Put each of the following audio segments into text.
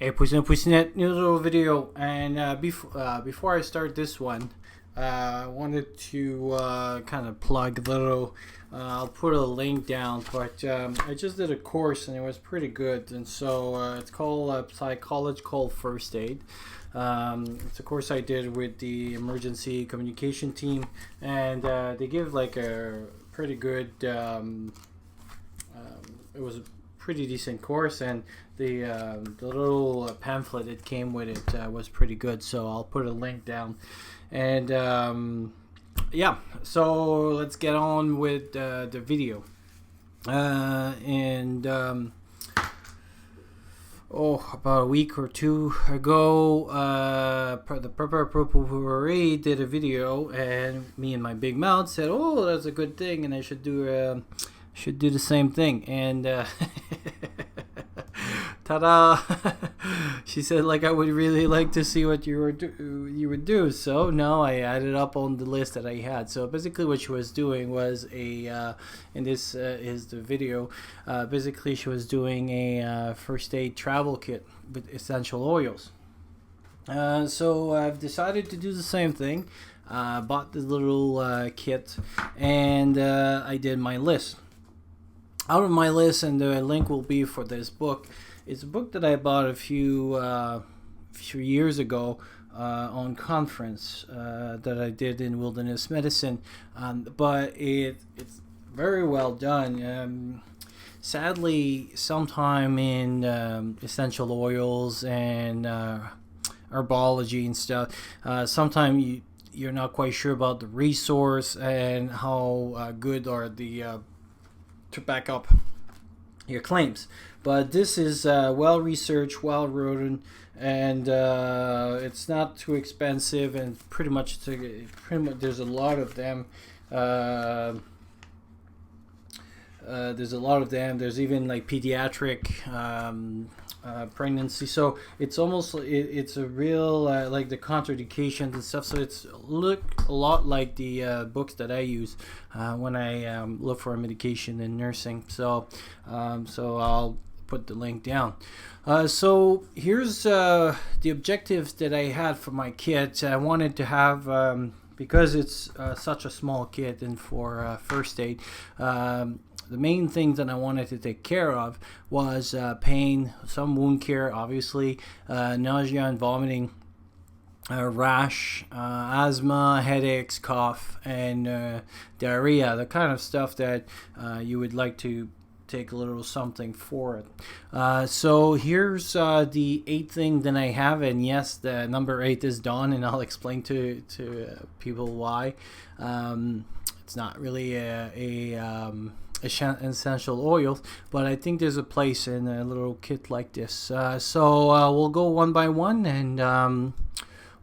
Hey, Pusinet, new little video. And before I start this one, I wanted to kind of plug a little. I'll put a link down, but I just did a course and it was pretty good. And so it's called Psychology Called First Aid. It's a course I did with the emergency communication team, and they give like a pretty good. It was a pretty decent course, and the little pamphlet it came with it was pretty good. So I'll put a link down, and yeah. So let's get on with the video. About a week or two ago, the Purple did a video, and me and my big mouth said, "Oh, that's a good thing, and I should do the same thing." And ta-da! She said, like, I would really like to see what you would do. So now I added up on the list that I had. So basically, what she was doing was and this is the video. Basically, she was doing a first aid travel kit with essential oils. So I've decided to do the same thing. Bought the little kit, and I did my list. Out of my list, and the link will be for this book. It's a book that I bought a few years ago on conference that I did in wilderness medicine, but it's very well done. Sadly, sometime in essential oils and herbology and stuff, sometimes you're not quite sure about the resource and how good are the to back up your claims. But this is well researched, well written, and it's not too expensive, and pretty much there's a lot of them. There's even like pediatric pregnancy, so it's almost it's a real like the contraindications and stuff. So it's look a lot like the books that I use when I look for a medication in nursing. So I'll put the link down. So here's the objectives that I had for my kit. I wanted to have because it's such a small kit and for first aid. The main things that I wanted to take care of was pain, some wound care, obviously, nausea and vomiting, rash, asthma, headaches, cough, and diarrhea, the kind of stuff that you would like to take a little something for it. So here's the 8 thing that I have, and yes, the number 8 is done, and I'll explain to people why. It's not really essential oils, but I think there's a place in a little kit like this. So we'll go one by one, and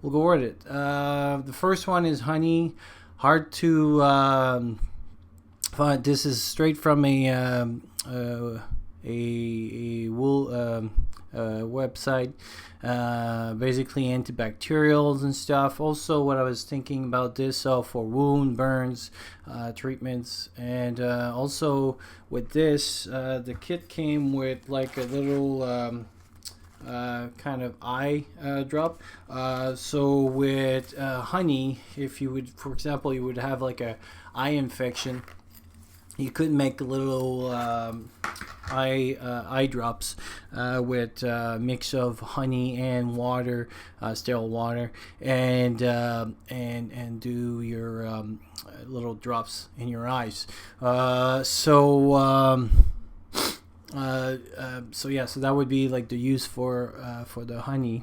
we'll go over it. The first one is honey. Hard to find. This is straight from a wool website. Basically antibacterials and stuff. Also, what I was thinking about this for wound burns treatments, and also with this the kit came with like a little kind of eye drop. So with honey, if you would, for example, you would have like a eye infection, you could make a little eye drops with mix of honey and water, sterile water, and do your little drops in your eyes. So that would be like the use for the honey.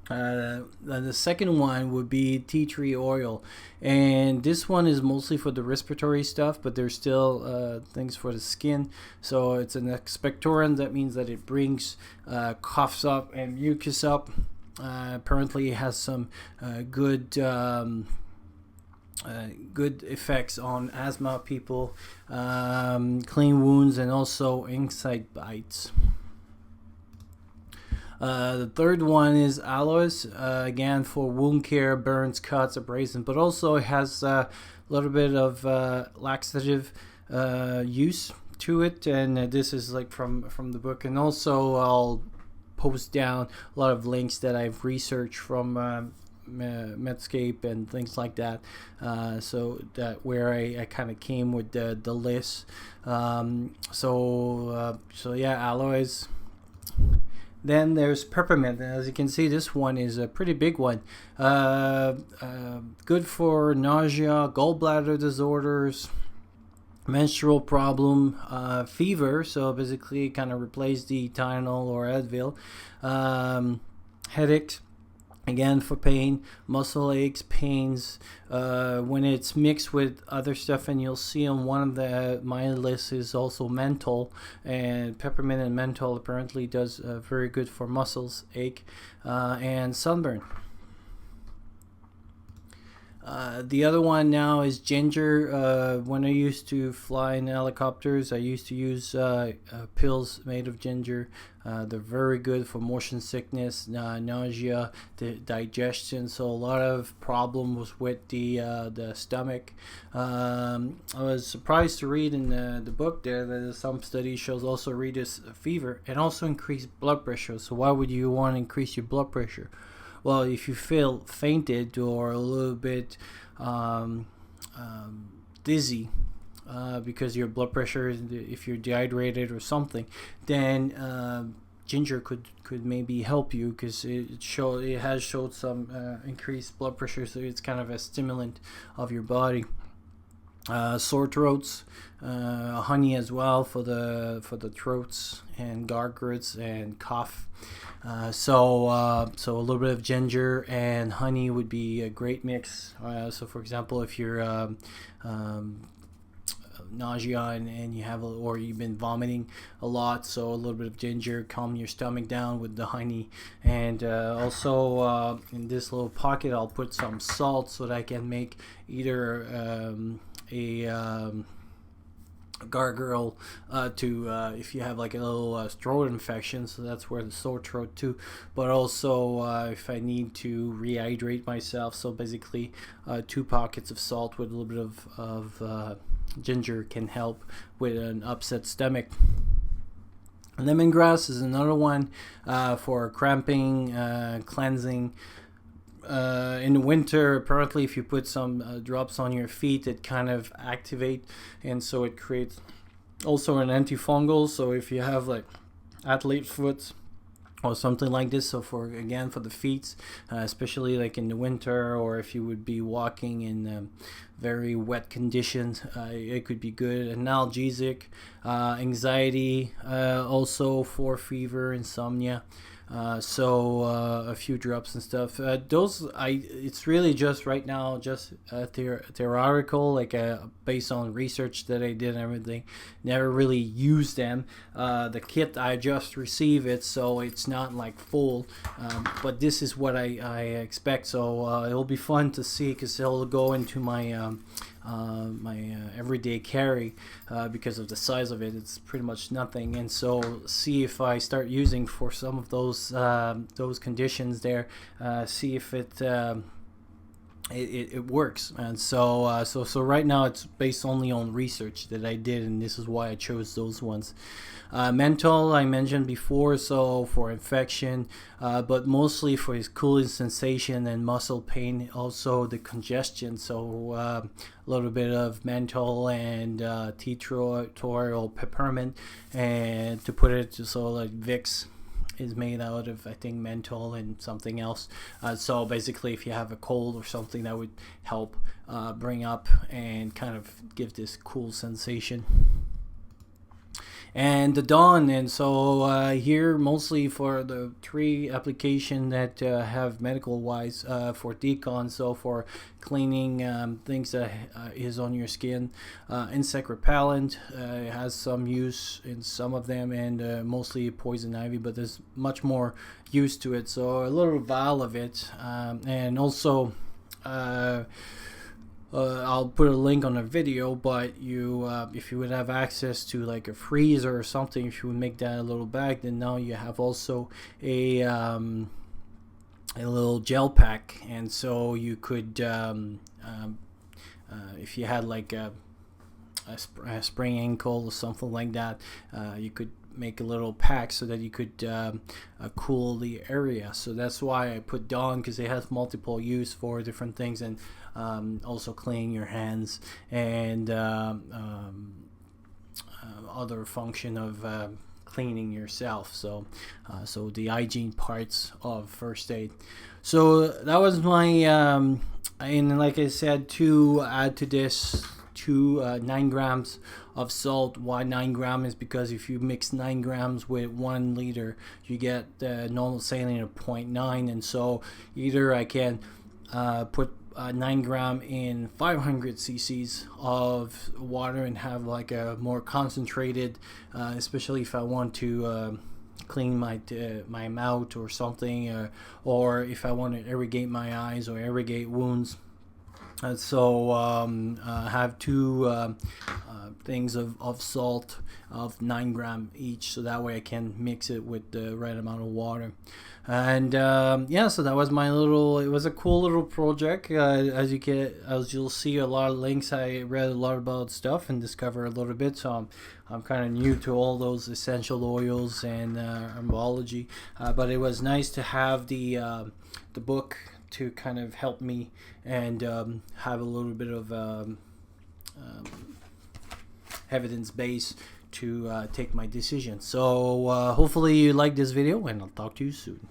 The second one would be tea tree oil, and this one is mostly for the respiratory stuff, but there's still things for the skin. So it's an expectorant. That means that it brings coughs up and mucus up. Apparently it has some good effects on asthma people, clean wounds, and also insect bites. The third one is aloe, again for wound care, burns, cuts, abrasions, but also it has a little bit of laxative use to it, and this is like from the book. And also I'll post down a lot of links that I've researched from Medscape and things like that, so that where I kind of came with the list. So yeah, aloes. Then there's peppermint, and as you can see, this one is a pretty big one. Good for nausea, gallbladder disorders, menstrual problem, fever. So basically, kind of replace the Tylenol or Advil. Headaches. Again, for pain, muscle aches, pains, when it's mixed with other stuff, and you'll see on one of my list is also menthol, and peppermint and menthol apparently does very good for muscles ache and sunburn. The other one now is ginger. When I used to fly in helicopters, I used to use pills made of ginger. They're very good for motion sickness, nausea, digestion. So a lot of problems with the stomach. I was surprised to read in the book there that some studies shows also reduce fever and also increase blood pressure. So why would you want to increase your blood pressure? Well, if you feel fainted or a little bit dizzy because your blood pressure, if you're dehydrated or something, then ginger could maybe help you, because it has showed some increased blood pressure, so it's kind of a stimulant of your body. Sore throats, honey as well for the throats and gargles and cough. So a little bit of ginger and honey would be a great mix. So for example, if you're nausea and you have or you've been vomiting a lot, so a little bit of ginger, calm your stomach down with the honey. And also in this little pocket I'll put some salt so that I can make either a gargle to if you have like a little throat infection, so that's where the sore throat too, but also if I need to rehydrate myself, so basically 2 pockets of salt with a little bit of ginger can help with an upset stomach. Lemongrass is another one for cramping, cleansing. In the winter, apparently if you put some drops on your feet, it kind of activate, and so it creates also an antifungal. So if you have like athlete foot or something like this, so for the feet, especially like in the winter, or if you would be walking in very wet conditions, it could be good. An analgesic, anxiety, also for fever, insomnia. So a few drops and stuff. It's really just right now just theoretical, like based on research that I did and everything. Never really used them. The kit I just received it, so it's not like full. But this is what I expect. So it'll be fun to see, because it'll go into my my everyday carry, because of the size of it. It's pretty much nothing, and so see if I start using for some of those conditions there, see if it works. And so right now it's based only on research that I did, and this is why I chose those ones. Menthol I mentioned before, so for infection, but mostly for his cooling sensation and muscle pain, also the congestion. So a little bit of menthol and tea tree or peppermint, and to put it so like Vicks is made out of, I think, menthol and something else. So basically if you have a cold or something, that would help bring up and kind of give this cool sensation. And the Dawn, and so here mostly for the 3 application that have medical wise, for decon, so for cleaning things that is on your skin, insect repellent, has some use in some of them, and mostly poison ivy, but there's much more use to it, so a little vial of it. And also I'll put a link on a video, but if you would have access to like a freezer or something, if you would make that a little bag, then now you have also a little gel pack, and so you could if you had like a sprained ankle or something like that, you could make a little pack so that you could cool the area. So that's why I put Dawn, because it has multiple use for different things, and also cleaning your hands, and other function of cleaning yourself. So so the hygiene parts of first aid. So that was my and like I said, to add to this, 9 grams of salt. Why 9 grams? Is because if you mix 9 grams with 1 liter, you get the normal saline of 0.9, and so either I can put 9 gram in 500 cc's of water and have like a more concentrated, especially if I want to clean my mouth or something, or if I want to irrigate my eyes or irrigate wounds. So have 2 things of salt of 9 gram each, so that way I can mix it with the right amount of water. And yeah, so that was my little, it was a cool little project. As you'll see, a lot of links. I read a lot about stuff and discover a little bit, so I'm kind of new to all those essential oils and herbology, but it was nice to have the book to kind of help me and have a little bit of evidence base to take my decision. So hopefully you like this video, and I'll talk to you soon.